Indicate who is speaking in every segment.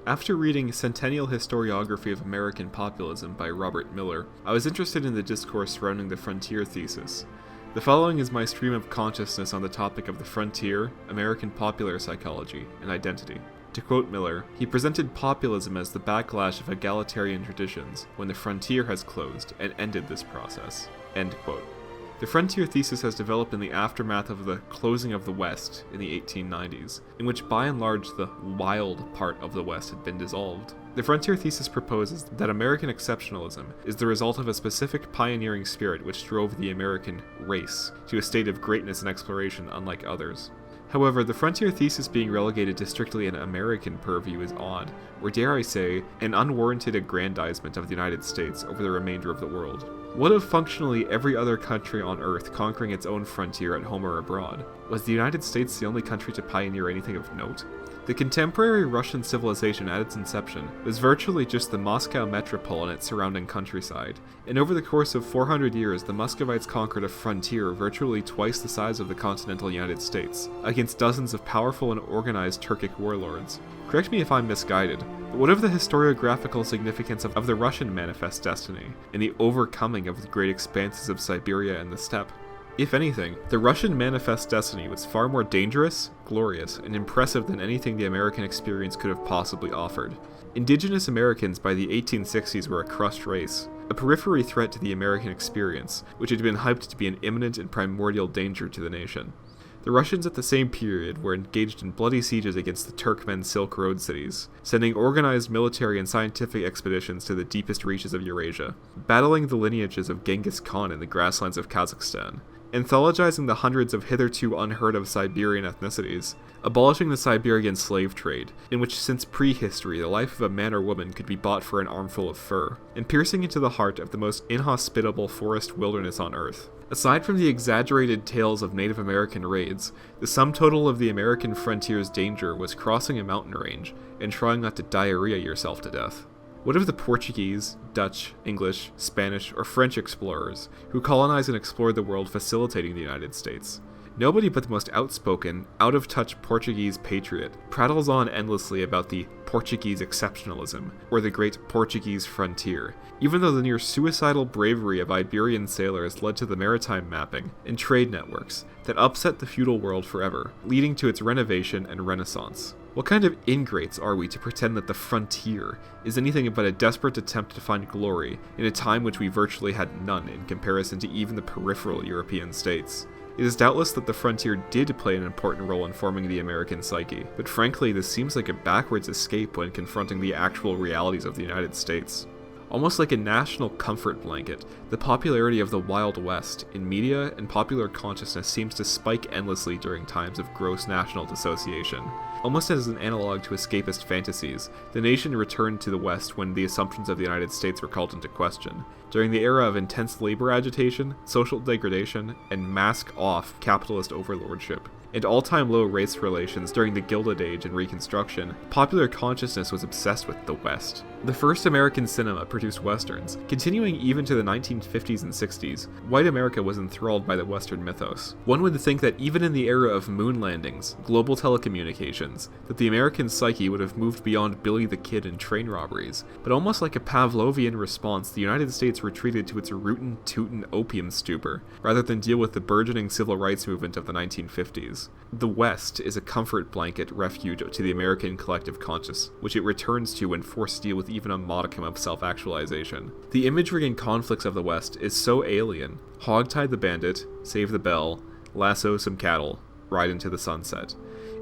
Speaker 1: After reading Centennial Historiography of American Populism by Robert Miller, I was interested in the discourse surrounding the frontier thesis. The following is my stream of consciousness on the topic of the frontier, American popular psychology, and identity. To quote Miller, he presented populism as the backlash of egalitarian traditions when the frontier has closed and ended this process. End quote. The frontier thesis has developed in the aftermath of the closing of the West in the 1890s, in which by and large the wild part of the West had been dissolved. The frontier thesis proposes that American exceptionalism is the result of a specific pioneering spirit which drove the American race to a state of greatness and exploration unlike others. However, the frontier thesis being relegated to strictly an American purview is odd, or dare I say, an unwarranted aggrandizement of the United States over the remainder of the world. What of functionally every other country on Earth conquering its own frontier at home or abroad? Was the United States the only country to pioneer anything of note? The contemporary Russian civilization at its inception was virtually just the Moscow metropole and its surrounding countryside, and over the course of 400 years the Muscovites conquered a frontier virtually twice the size of the continental United States, against dozens of powerful and organized Turkic warlords. Correct me if I'm misguided, but what of the historiographical significance of the Russian manifest destiny, and the overcoming of the great expanses of Siberia and the steppe? If anything, the Russian manifest destiny was far more dangerous, glorious, and impressive than anything the American experience could have possibly offered. Indigenous Americans by the 1860s were a crushed race, a periphery threat to the American experience, which had been hyped to be an imminent and primordial danger to the nation. The Russians at the same period were engaged in bloody sieges against the Turkmen Silk Road cities, sending organized military and scientific expeditions to the deepest reaches of Eurasia, battling the lineages of Genghis Khan in the grasslands of Kazakhstan, anthologizing the hundreds of hitherto unheard-of Siberian ethnicities, abolishing the Siberian slave trade, in which since prehistory the life of a man or woman could be bought for an armful of fur, and piercing into the heart of the most inhospitable forest wilderness on Earth. Aside from the exaggerated tales of Native American raids, the sum total of the American frontier's danger was crossing a mountain range and trying not to diarrhea yourself to death. What of the Portuguese, Dutch, English, Spanish, or French explorers who colonized and explored the world facilitating the United States? Nobody but the most outspoken, out-of-touch Portuguese patriot prattles on endlessly about the Portuguese exceptionalism, or the great Portuguese frontier, even though the near-suicidal bravery of Iberian sailors led to the maritime mapping and trade networks that upset the feudal world forever, leading to its renovation and renaissance. What kind of ingrates are we to pretend that the frontier is anything but a desperate attempt to find glory in a time which we virtually had none in comparison to even the peripheral European states? It is doubtless that the frontier did play an important role in forming the American psyche, but frankly this seems like a backwards escape when confronting the actual realities of the United States. Almost like a national comfort blanket, the popularity of the Wild West in media and popular consciousness seems to spike endlessly during times of gross national dissociation. Almost as an analog to escapist fantasies, the nation returned to the West when the assumptions of the United States were called into question. During the era of intense labor agitation, social degradation, and mask-off capitalist overlordship, and all-time low race relations during the Gilded Age and Reconstruction, popular consciousness was obsessed with the West. The first American cinema produced westerns. Continuing even to the 1950s and 60s, white America was enthralled by the Western mythos. One would think that even in the era of moon landings, global telecommunications, that the American psyche would have moved beyond Billy the Kid and train robberies, but almost like a Pavlovian response, the United States retreated to its rootin'-tootin' opium stupor, rather than deal with the burgeoning civil rights movement of the 1950s. The West is a comfort blanket refuge to the American collective conscious, which it returns to when forced to deal with even a modicum of self-actualization. The imagery and conflicts of the West is so alien. Hogtie the bandit, save the bell, lasso some cattle, ride into the sunset.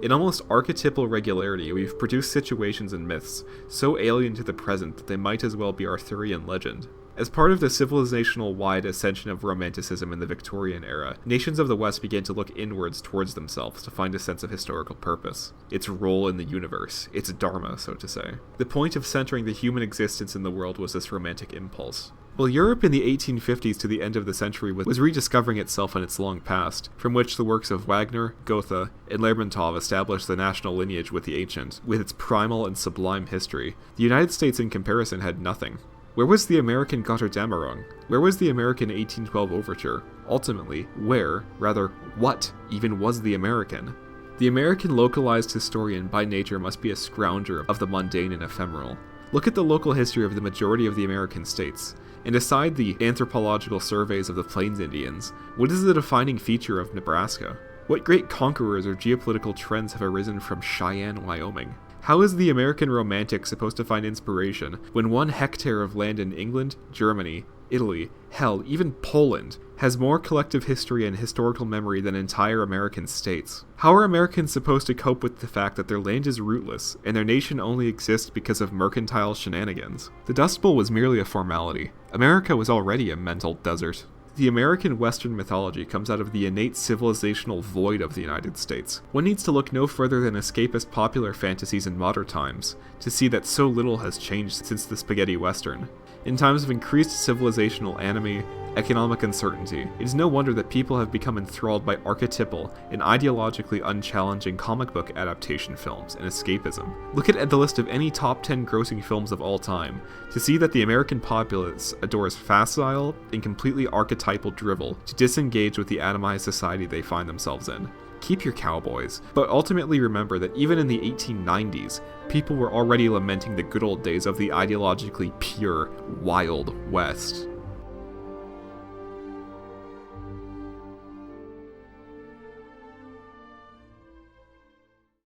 Speaker 1: In almost archetypal regularity, we've produced situations and myths so alien to the present that they might as well be Arthurian legend. As part of the civilizational-wide ascension of Romanticism in the Victorian era, nations of the West began to look inwards towards themselves to find a sense of historical purpose, its role in the universe, its dharma, so to say. The point of centering the human existence in the world was this romantic impulse. While Europe in the 1850s to the end of the century was rediscovering itself in its long past, from which the works of Wagner, Goethe, and Lermontov established the national lineage with the ancient, with its primal and sublime history, the United States in comparison had nothing. Where was the American Götterdämmerung? Where was the American 1812 overture? Ultimately, what even was the American? The American localized historian by nature must be a scrounger of the mundane and ephemeral. Look at the local history of the majority of the American states, and aside the anthropological surveys of the Plains Indians, what is the defining feature of Nebraska? What great conquerors or geopolitical trends have arisen from Cheyenne, Wyoming? How is the American romantic supposed to find inspiration when 1 hectare of land in England, Germany, Italy, hell, even Poland, has more collective history and historical memory than entire American states? How are Americans supposed to cope with the fact that their land is rootless, and their nation only exists because of mercantile shenanigans? The Dust Bowl was merely a formality. America was already a mental desert. The American Western mythology comes out of the innate civilizational void of the United States. One needs to look no further than escapist popular fantasies in modern times to see that so little has changed since the spaghetti western. In times of increased civilizational anime, economic uncertainty, it is no wonder that people have become enthralled by archetypal and ideologically unchallenging comic book adaptation films and escapism. Look at the list of any top 10 grossing films of all time to see that the American populace adores facile and completely archetypal drivel to disengage with the atomized society they find themselves in. Keep your Cowboys, but ultimately remember that even in the 1890s, people were already lamenting the good old days of the ideologically pure Wild West.